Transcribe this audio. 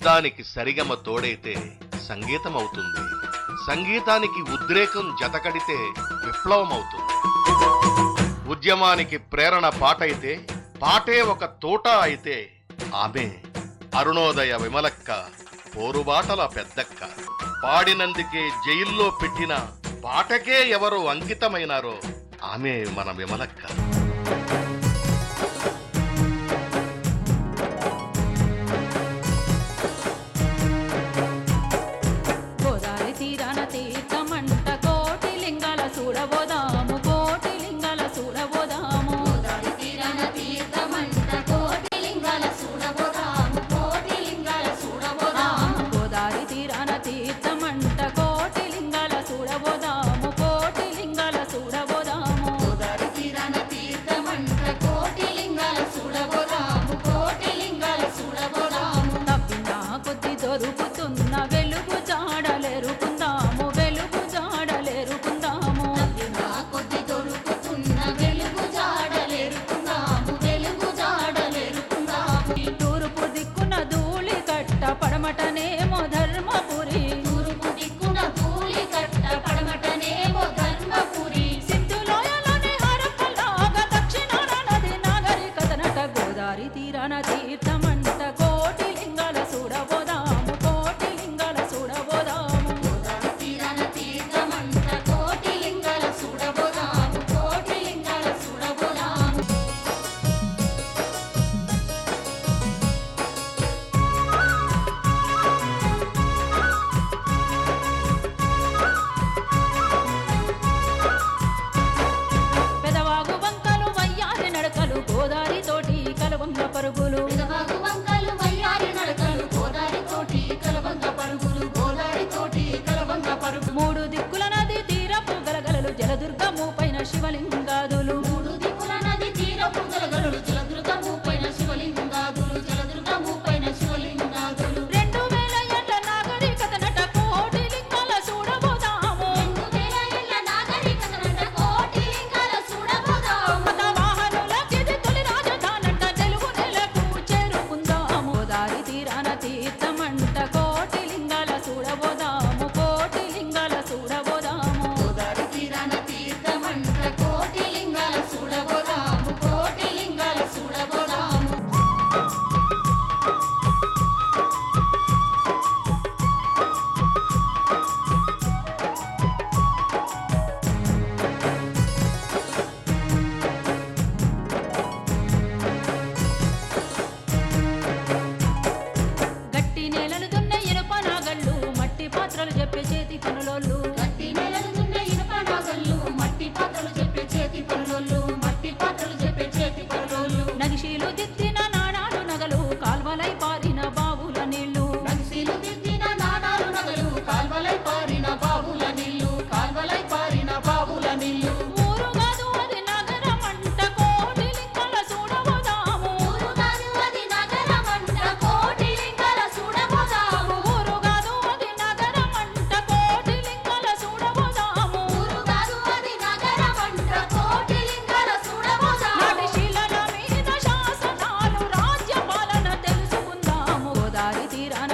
దానికి సరిగమ తోడైతే సంగీతం అవుతుంది, సంగీతానికి ఉద్రేకం జతకడితే విప్లవం అవుతుంది. ఉద్యమానికి ప్రేరణ పాటైతే, పాటే ఒక తోట అయితే ఆమె అరుణోదయ విమలక్క, పోరుబాటల పెద్దక్క. పాడినందుకే జైల్లో పెట్టిన పాటకే ఎవరు అంకితమైనారో ఆమె మన విమలక్క. మూడు దిక్కుల నది తీరపు గలగలలు జలదుర్గము పైన శివలింగాదులు. మూడు దిక్కుల నది తీరపు గలగలలు జలదుర్గము పైన శివలింగాదులు. జలదుర్గము పైన శివలింగాదులు. 2000 ఏళ్ల నాగరికత నట కోటి లింగాల చూడబోదాము. 2000 ఏళ్ల నాగరికత నట కోటి లింగాల చూడబోదాము. మత వాహనులకి తొలి రాజధానంట తెలుగు నెలకు చేరుకుందాము. గోదావరి తీరాన తీర్థమంట కోటి లింగాల చూడబోదాము. చెప్పే చేతి పనులోళ్ళు గట్టి నేలలు దున్నే ఇనుప నాగళ్ళు. మట్టి పాత్రలు చెప్పే చేతి పనులోళ్ళు. మట్టి పాత్రలు చెప్పే చేతి పనులోళ్ళు. నగిశీలు దిద్దిన నాణాలు నగలు కాల్వలై పారిన బావుల నీళ్లు. నగిశీలు దిద్దిన నాణాలు నగలు కాల్వలై పారిన బావుల నీళ్లు. కాల్వలై పారిన బావుల నీళ్లు. ఊరు కాదు అది నగరమంట కోటి లింగాల చూడబోదాము. ఊరు కాదు అది నగరమంట కోటి లింగాల చూడబోదాము. ఊరు కాదు అది నగరమంట కోటి లింగాల చూడబోదాము. ఊరు కాదు అది నగరమంట కోటి లింగాల చూడబోదాము. నాటి శిలల మీద శాసనాలు రాజ్య పాలన తెలుసుకుందాము. గోదావరి తీరాన